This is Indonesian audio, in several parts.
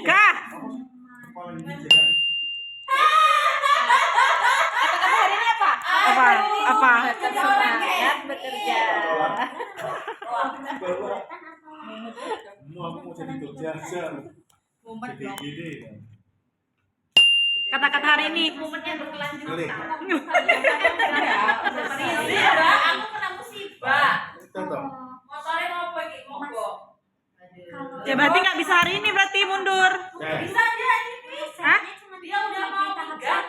Kak. Kata-kata hari ini apa? Apa? Semangat bekerja. Mau aku jadi kerja aja. Jadi gini. Kata-kata hari ini. Momennya berkelanjutan. Kali. Aku kena musibah. Contoh. Motornya mau pergi mogok. Ya berarti nggak bisa hari ini, berarti mundur. Bisa aja ini. Hah? Dia udah mau enggak.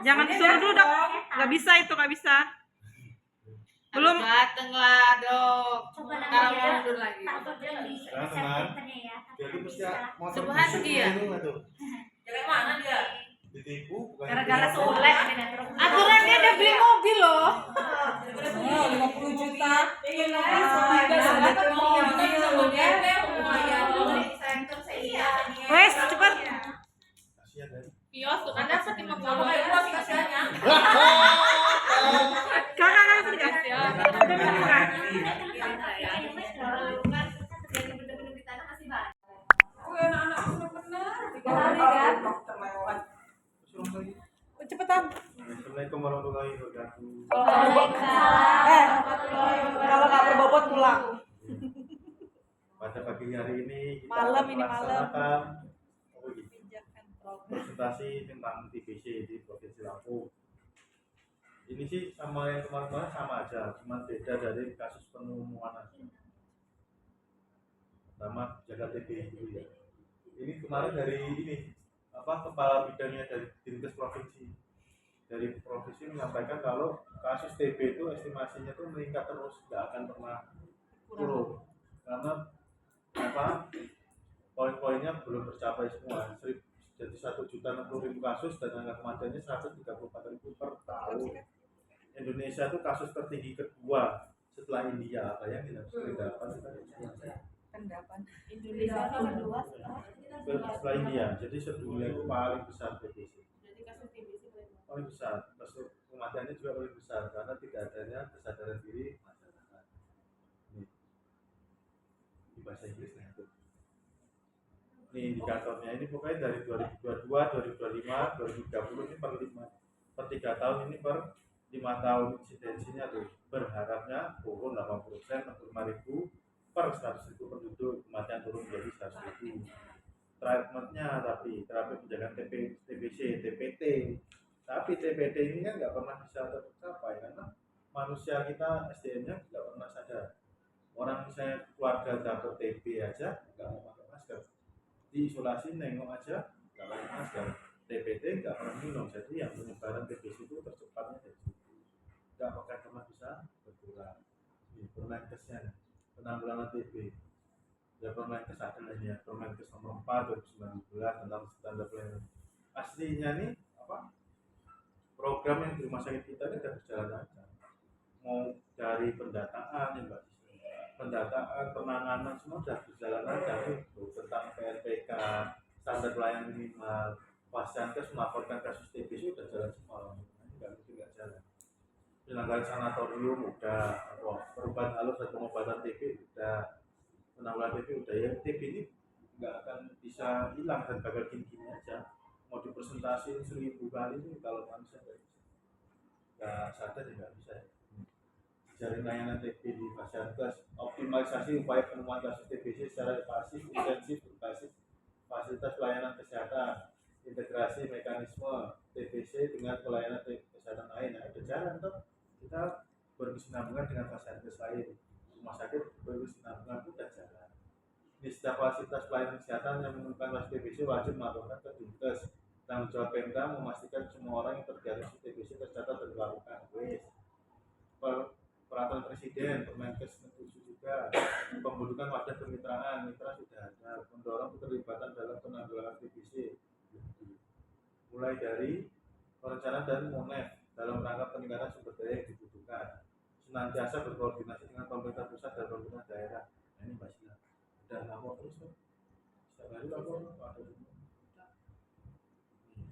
Jangan disuruh dulu dok. Nggak bisa itu, nggak bisa. Belum. Dateng lah dok. Coba Kalau nanti ya. mundur lagi. Tak tujuan di Teman-teman. September ya. Jadi mesti motor Subhan busuk dia. itu nggak tuh? Dari mana dia? Ditipu bukan. Gara-gara ditipu. soleh. Aturannya dia beli mobil loh. 50 juta. Wes cepet. Kasihan kan? Kios tuh kan dapat 50 kasihannya. Kakak kerja. Cepetan. Assalamualaikum warahmatullahi wabarakatuh. Kalau nggak berbobot pulang. Pada pagi hari ini kita Malam akan ini, malam. melaksanakan presentasi tentang TBC di Provinsi Lampung. Ini sih sama yang kemarin-kemarin sama aja, cuma beda dari kasus penemuan aja. Pertama jaga TB dulu ya. Ini kemarin dari ini kepala bidangnya dari Dinkes Provinsi. Dari provinsi menyampaikan kalau kasus TB itu estimasinya tuh meningkat terus, nggak akan pernah turun karena poin-poinnya belum tercapai semua. Jadi 1.060.000 kasus dan angka kematiannya 134.000 per tahun. Indonesia itu kasus tertinggi kedua setelah India. Bayangin Indonesia kedua setelah India. Jadi sedunia itu paling besar TBC. jadi kasus TBC Paling besar, kasus kematiannya juga paling besar karena tidak adanya kesadaran diri masyarakat. Ini di bahasa Inggris nah itu. Ini indikatornya ini pokoknya dari 2022, 2025, 2030 ini per 3 tahun ini per 5 tahun insidensinya tuh berharapnya turun 80% 65.000 per 100.000 penduduk, kematian turun menjadi 100.000. Treatmentnya tapi terapi penjagaan TBC, TPT. Tapi TPT ini kan nggak pernah bisa tercapai karena manusia kita SDM-nya nggak pernah sadar. Orang misalnya keluarga dapat TB aja nggak mau pakai masker, diisolasi nengok aja nggak pakai masker, TPT nggak pernah minum. Jadi yang penyebaran TBC itu tercepatnya dari situ. Nggak pakai pernah bisa berkurang. Ini Permenkesnya penanggulangan TB. Ya Permenkes ada ya, Permenkes nomor 4 2019 tentang standar pelayanan. Aslinya nih program yang di rumah sakit kita ini sudah berjalan lancar. Mau dari pendataan penanganan semua sudah berjalan lancar itu tentang PRPK, standar pelayanan minimal. Pasienkes melaporkan kasus TBC sudah jalan semua. Ini nggak jalan. Penyelenggaraan sanatorium udah, perubahan alur dan pengobatan TB udah, penanggulangan TB udah. Ya TB ini nggak akan bisa hilang dan bakal gini-gini aja. Mau dipresentasiin 1000 kali itu kalau manusia nggak sadar ya nggak bisa. Jaring layanan TB di Pasienkes, optimalisasi upaya penemuan kasus TBC secara pasif, intensif, berbasis fasilitas pelayanan kesehatan, integrasi mekanisme TBC dengan pelayanan kesehatan lain. Nah, ada jalan tuh kita berkesinambungan dengan Pasienkes lain, rumah sakit berkesinambungan udah jalan. Di setiap fasilitas pelayanan kesehatan yang menemukan kasus TBC wajib melaporkan ke Dinkes. Tanggung jawab Pemda memastikan semua orang yang terdiagnosis TBC tercatat dan dilakukan. Peraturan Presiden, Permenkes 7 juga, pembentukan wadah kemitraan, mitra sudah ada, mendorong keterlibatan dalam penanggulangan TBC, mulai dari perencanaan dan monef dalam rangka peningkatan sumber daya yang dibutuhkan, senantiasa berkoordinasi dengan pemerintah pusat dan pemerintah daerah. Nah, ini Mbak Sina, udah lapor terus kan? Setiap hari lapor ada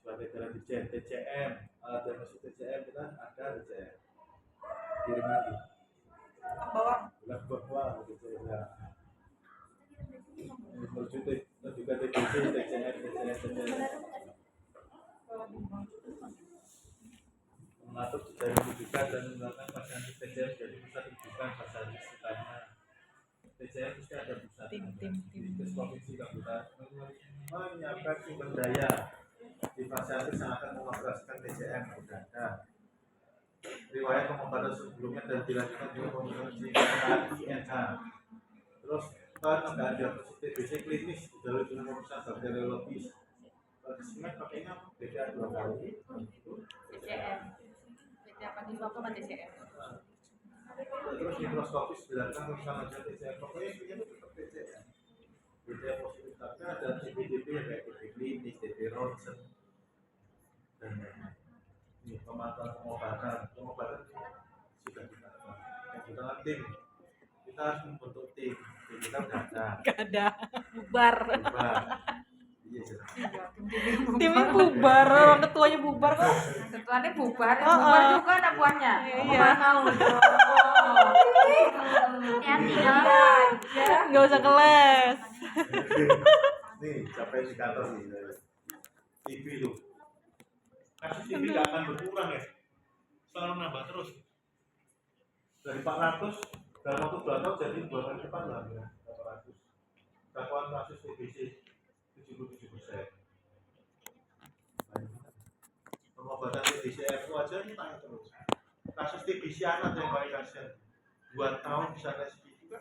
surat edaran Dirjen TCM, alat diagnosis TCM kita ada TCM, kirim lagi. Bawang. Bulan bawah gitu ya. juga TBC, TCM, mengatur jejaring rujukan dan menggunakan pasien TCM jadi pusat rujukan pasien istilahnya. TCM mesti ada pusat di provinsi kabupaten menyiapkan sumber daya di fasialis yang akan mengoperasikan TCM sudah ada riwayat pengobatan sebelumnya dan dilanjutkan dengan pemeriksaan INH. Terus pengadaan diagnosis TBC klinis didahului dengan pemeriksaan bakteriologis. Kalau disini pakainya BCA 2 kali itu TCM. apa di waktu sama TCM. Terus mikroskopis dilakukan pemeriksaan lanjut TCM. Pokoknya intinya itu tetap TCM. TCM positif tapi ada TB-TB yang kayak TB klinis, TB ronsen dan lain-lain. Ini pemantauan pengobatan sudah kita lakukan tim. Kita harus membentuk tim kita udah ada. Gak ada, bubar. Iya, Timnya bubar, orang ketuanya bubar kok. Ketuanya bubar, bubar juga anak buahnya. Iya. Tahu dong. Gak usah keles. Nih, siapa indikator nih? TV tuh. Kasus TV nggak akan berkurang ya, selalu nambah terus. Dari 400 dalam waktu 2 tahun jadi 2 kali lipat lah ya, 800. Dakwaan kasus TBC 77%. Pengobatan TBC FU aja ini naik terus. Kasus TBC anak yang paling kasihan 2 tahun bisa rescue juga.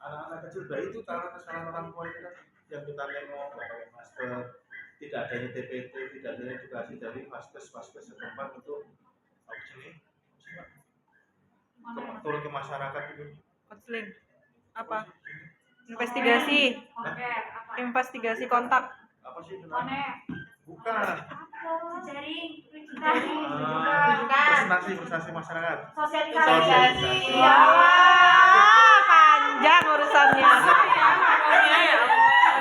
Anak-anak kecil bayi itu karena kesalahan orang tua itu kan yang kita nengok nggak pakai masker, tidak adanya TPT, tidak adanya edukasi dari vaskes setempat untuk turun ke masyarakat itu. Konseling. Apa? Investigasi kontak. Apa sih itu? Bukan. Jaring. Presentasi masyarakat. Sosialisasi. Ya Allah, panjang urusannya.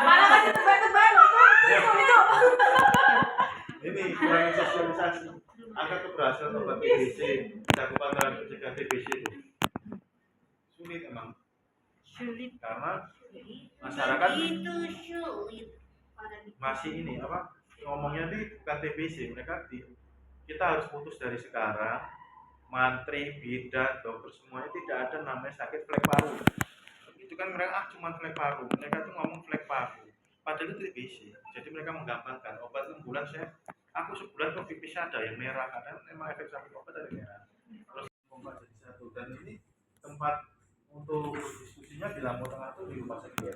Malah kasih tebak-tebak itu. Ini kurang sosialisasi. Angka keberhasilan obat TBC, cakupan dalam mencegah TBC itu sulit emang. Sulit Karena masyarakat masih ini apa ngomongnya nih bukan TBC, kita harus putus dari sekarang. Mantri, bidan, dokter semuanya tidak ada namanya sakit flek paru. Itu kan mereka cuma flek paru, mereka tuh ngomong flek paru padahal itu TBC. Jadi mereka menggambarkan obat 6 bulan aku sebulan kok pipis ada yang merah karena memang efek samping obat dari merah. Terus obat jadi satu dan ini tempat untuk diskusinya di Lampung Tengah itu di rumah sakit.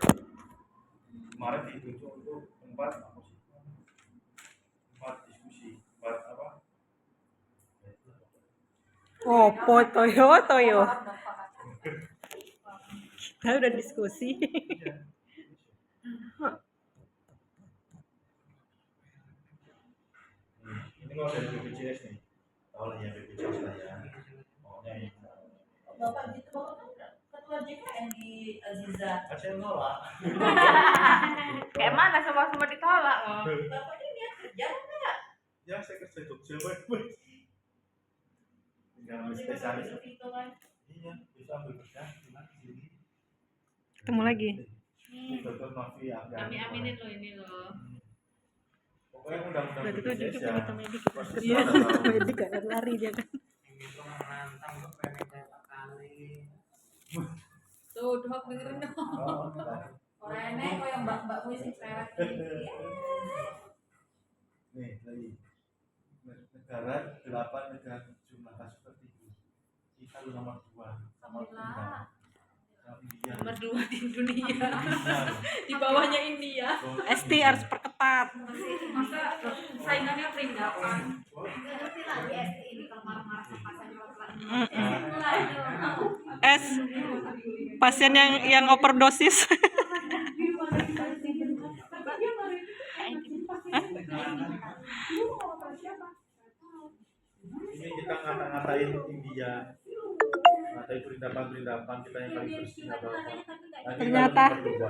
Kemarin ditunjuk untuk tempat diskusi, tempat apa? Opo toyo. Kita udah diskusi. Ini kalau dari BPJS nih, awalnya BPJS lah ya. Maunya ini. Bapak gitu, Bapak kan ketua JKN di Aziza. Saya nolak. Kayak mana semua ditolak loh. Bapak ini niat kerja enggak? Ya saya kerja Jogja banget. Tinggal spesialis. Iya, bisa ambil kerja di sini. Ketemu lagi. Ini Dr. Novi Angga. Kami aminin loh ini loh. Pokoknya undang-undang Berarti tuh BPJS juga ya. minta medik. Proses Iya, itu ada tahu. medik gak lari dia kan. Tuh, dok dengerin dong. Oh, Orang enek kok yang mbak-mbakmu sing cerewet iki. nih lagi. Negara 8 negara jumlah kasus tertinggi. Kita nomor 2 sama India. Nomor 2 di dunia. Di bawahnya India. ST harus perketat. Masa saingannya perindakan. S pasien yang overdosis. Ini kita ngata-ngatain India, ngatain perindakan kita yang paling bersih apa. Ternyata. Tidak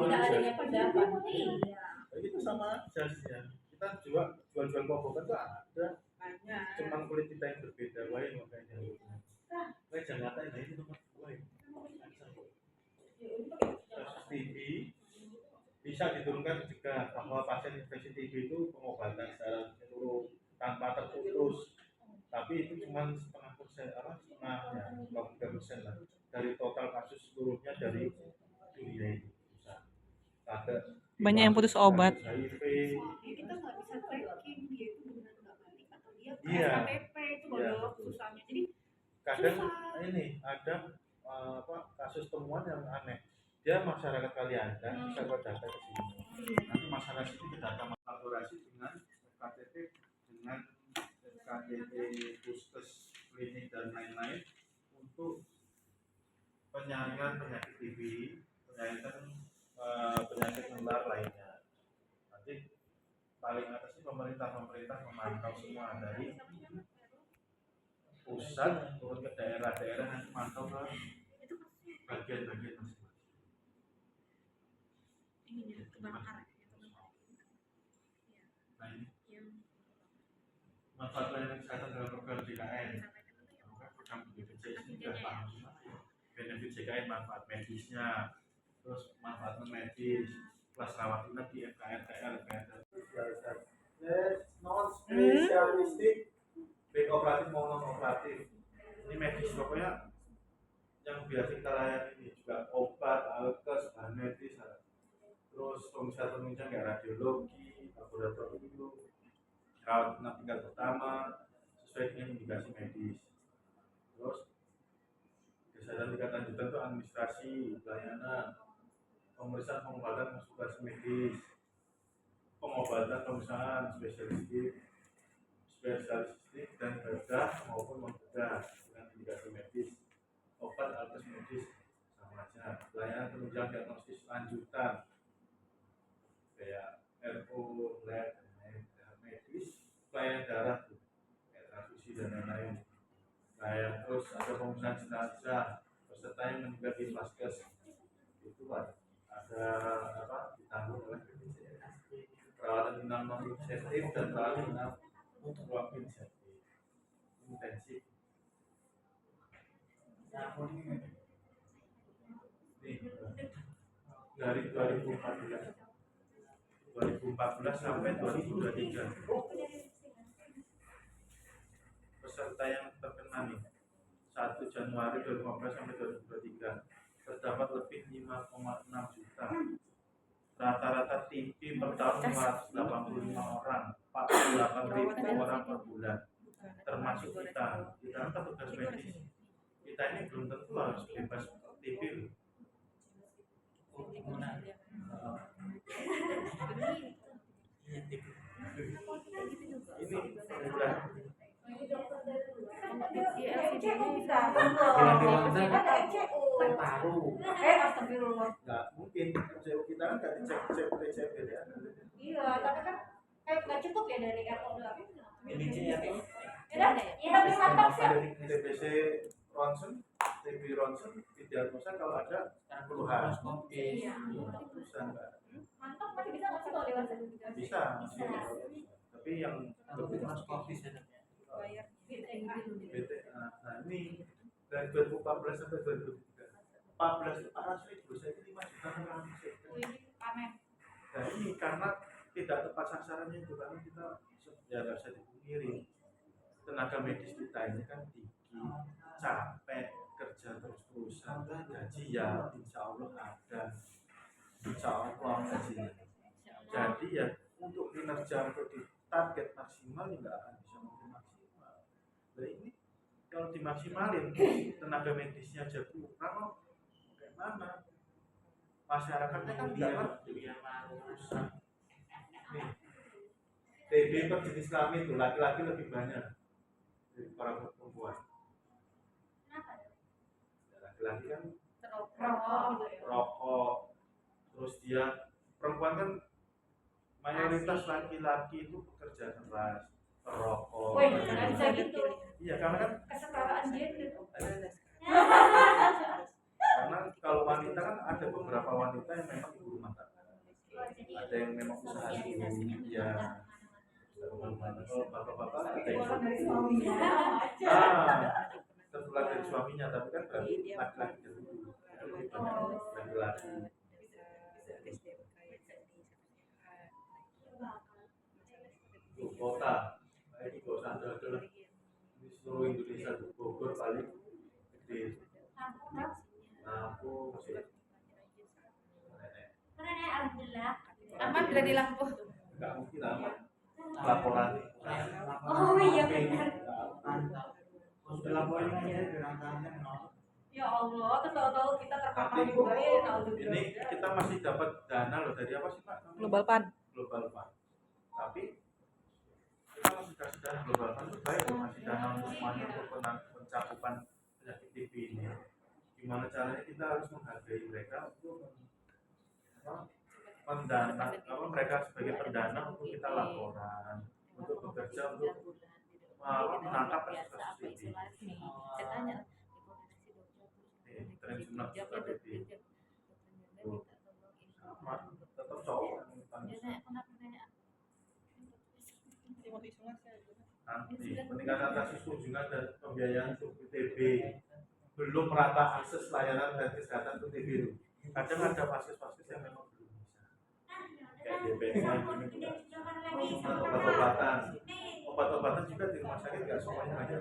adanya pendapat. Itu sama jasnya. Kita jual-jual kokokan tuh ada. Cuman kulit kita yang berbeda, wae makanya. Jangan ngatain ini nomor 2 ya. TB bisa diturunkan juga bahwa pasien infeksi TB itu pengobatan secara menyeluruh tanpa terputus, tapi itu cuma setengahnya, 3% lah dari total kasus seluruhnya dari dunia itu. Ada Banyak yang putus obat. HIV. Kita nggak bisa tracking dia itu benar nggak balik atau dia Iya. KTP itu loh susahnya. Jadi Kadang ini ada kasus temuan yang aneh. Dia masyarakat Kalianda bisa buat data ke sini. Nanti masyarakat itu kita data kolaborasi dengan KTP, dengan KTP puskes, klinik dan lain-lain untuk penyaringan penyakit TB, penyaringan penyakit menular lainnya. Nanti paling atas ini pemerintah memantau semua dari pusat turun ke daerah-daerah, nanti mantau ke bagian-bagian masing-masing. Nah ini manfaat pelayanan kesehatan dalam program JKN. Program BPJS ini sudah paham semua. Benefit JKN, manfaat medisnya, terus manfaat medis, kelas rawat inap di FKRTL, non spesialistik, baik operatif maupun non operatif. Ini medis pokoknya yang biasa kita layani ini juga obat, alkes, bahan medis, terus penunjang kayak radiologi, laboratorium, rawat inap tingkat pertama sesuai dengan indikasi medis. Terus kesehatan tingkat lanjutan itu administrasi, pelayanan, pemeriksaan pengobatan konsultasi medis, pengobatan pemeriksaan spesialistik dan bedah maupun membedah dengan indikasi medis, obat alkes medis sama aja. Pelayanan penunjang diagnostis lanjutan kayak RO, lab, medis, pelayanan darah, kayak transfusi dan lain-lain. Nah, terus ada pemeriksaan jenazah peserta yang meninggal di vaskes itu ada ditanggung oleh perawatan inap non insentif dan perawatan inap ruang insentif intensif. Nih, dari 2014 sampai 2023 peserta yang terkena nih 1 Januari 2015 sampai 2023 terdapat lebih 5,6 juta. Rata-rata TB per tahun 585 orang, 48.000 orang per bulan. Termasuk kita kan petugas medis. Kita ini belum tentu harus bebas TB loh. Ini udah nggak mungkin kita kan nggak dicek TCP ya. Iya, tapi kan kayak nggak cukup ya dari RO doang. Ini ya. Ya tapi mantap sih. TBC ronsen, TB ronsen didiagnosa kalau ada keluhan. Iya. Bisa nggak? Mantap masih bisa nggak sih kalau dewasa? Bisa. Tapi yang lebih Bayar. BT. Nah ini dari 2014 sampai 2023. 14 itu parah sih, saya itu 5 juta orang. Aneh. Nah ini karena tidak tepat sasarannya itu, karena kita ya nggak bisa dipungkiri tenaga medis kita ini kan tinggi, capek, kerja terus-terusan, gaji ya insya Allah ada, insya Allah gajinya. Jadi ya untuk kinerja untuk di target maksimal ya nggak akan bisa mungkin maksimal. Nah ini kalau dimaksimalin tenaga medisnya aja kurang, bagaimana? Masyarakatnya kan nggak ngerti. Nih, TB per jenis kelamin itu laki-laki lebih banyak dari para perempuan. Ya, laki-laki kan rokok, terus dia perempuan kan mayoritas laki-laki itu pekerja keras, perokok. Woi, nggak bisa gitu. Iya, karena kan Kesetaraan gender. karena kalau wanita kan ada beberapa wanita yang memang ibu rumah tangga, ada yang memang usaha sendiri, ya. Kalau bapak-bapak ada yang tertular dari suaminya, tapi kan berarti laki-laki dulu, lebih banyak laki-laki. kota. Nah, ini kok ada adalah di seluruh Indonesia tuh Bogor paling gede. Lampu masih Alhamdulillah. Aman tidak di lampu. nggak mungkin aman. Laporan. Oh iya benar. Ya Allah, terus tahu-tahu kita terpapar juga ya. Ini kita masih dapat dana loh dari apa sih Pak? Global Fund. Global Fund. Tapi kita masih kasih dana Global Fund itu baik loh, masih dana untuk semuanya untuk pencakupan penyakit TB ini. Gimana caranya kita harus menghargai mereka untuk pendana, apa mereka sebagai pendana untuk kita laporan, untuk bekerja untuk menangkap kasus-kasus TB. Internasional TB. Sama, tetap cowok yang tanggung. Nanti peningkatan kasus kunjungan dan pembiayaan untuk TB belum merata akses layanan dan kesehatan untuk TB itu. Kadang ada pasien-pasien yang memang belum bisa. Kayak DPS, obat-obatan juga di rumah sakit nggak semuanya ada.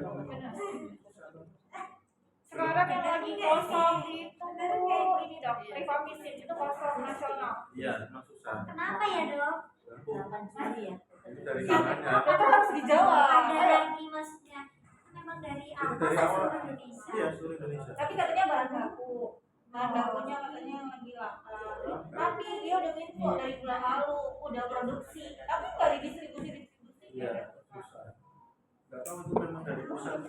Sekarang yang lagi kosong itu ini dok, rifampicin itu kosong nasional. Iya, memang susah. Kenapa ya dok? Ini dari tangannya. Itu harus dijawab. Ada lagi maksudnya memang dari Itu awal dari awal. seluruh Indonesia. Iya, seluruh Indonesia. Tapi katanya bahan baku. Bahan bakunya katanya lagi langka. Tapi dia udah info dari bulan lalu, udah produksi. Tapi nggak didistribusi. Iya, susah. Nggak tahu itu memang dari pusat.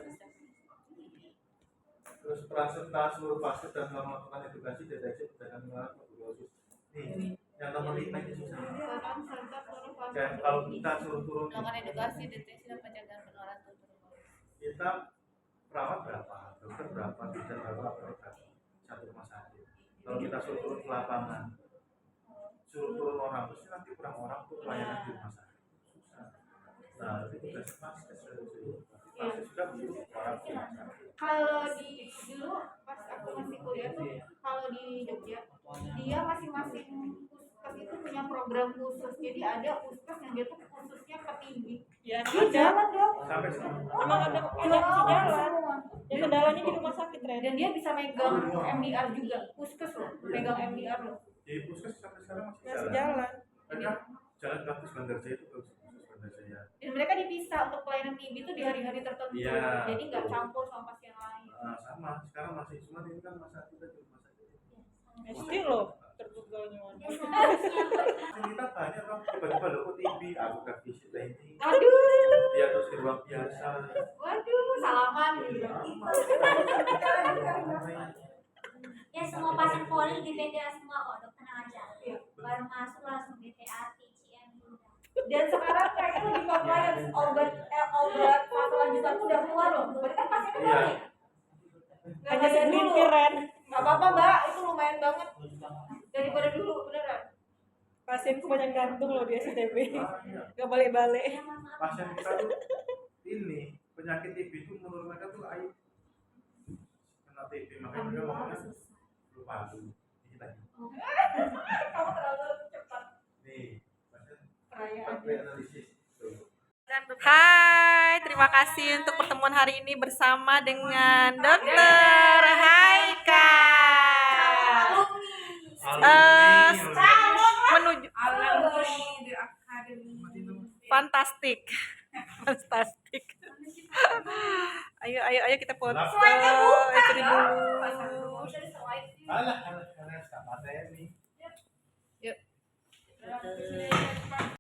Terus peran serta seluruh fasilitas dan melakukan edukasi deteksi pedagang menular tuberkulosis. Nih, yang nomor 5 ini susah. Dan kalau kita suruh turun, Melakukan edukasi deteksi dan pencegahan penularan tuberkulosis. kita perawat berapa, dokter berapa, bidan berapa per satu rumah sakit. Kalau kita suruh turun ke lapangan, suruh turun orang, terus nanti kurang orang untuk pelayanan di rumah sakit. Susah. Nah, itu tugas paskes juga butuh orang di rumah sakit. Kalau di dulu pas aku masih kuliah tuh, kalau di Jogja dia masing-masing puskes itu punya program khusus. Jadi ada puskes yang dia tuh khususnya ke TB. Ya, Di ada. jalan dong. Sampai sekarang. Emang ada jalan. Ya kendalanya di rumah sakit, Ren. Dan dia bisa megang MDR juga, puskes loh, megang MDR loh. Di puskes sampai sekarang Masih jalan. jalan. Mereka jalan kampus Bandar Jaya itu bagus, kampus Bandar Jaya. Dan mereka dipisah untuk pelayanan TB itu di hari-hari tertentu. Iya. Jadi nggak campur sama pasien lain. Sama, sekarang masih cuma ini kan masa kita di rumah sakit. Mesti loh terbukalnya. Kita banyak kan tiba-tiba lo kok TB, aku gak visit lah ini. Aduh, Dia terus di ruang biasa. waduh, salaman gitu. Ya semua pasien poli di BTA semua kok dok, tenang aja. Baru masuk langsung BTA, TCM udah. Dan sekarang kayaknya lebih compliance obat fase lanjutan tuh udah keluar loh. Berarti kan pasiennya Iya. balik. Hanya segelintir, Ren. Gak apa-apa mbak, itu lumayan banget daripada dulu beneran. Pasienku banyak gantung loh di STB. Ah, iya. Gak balik-balik. Ya maaf. Pasien kita tuh ini penyakit TB itu menurut mereka tuh aib. Kena TB makanya mereka ngomongnya lupa dulu. Dikit lagi. Kamu terlalu cepat. Nih, pasien Perayaan. pakai analisis. Tuh. Hai, terima kasih untuk pertemuan hari ini bersama dengan Dokter Haika. Menuju Alumni di akademi. fantastik. Fantastik. Ayo kita foto. Slide-nya bukan Itu dulu. dong. Alah, tak materi. Yuk.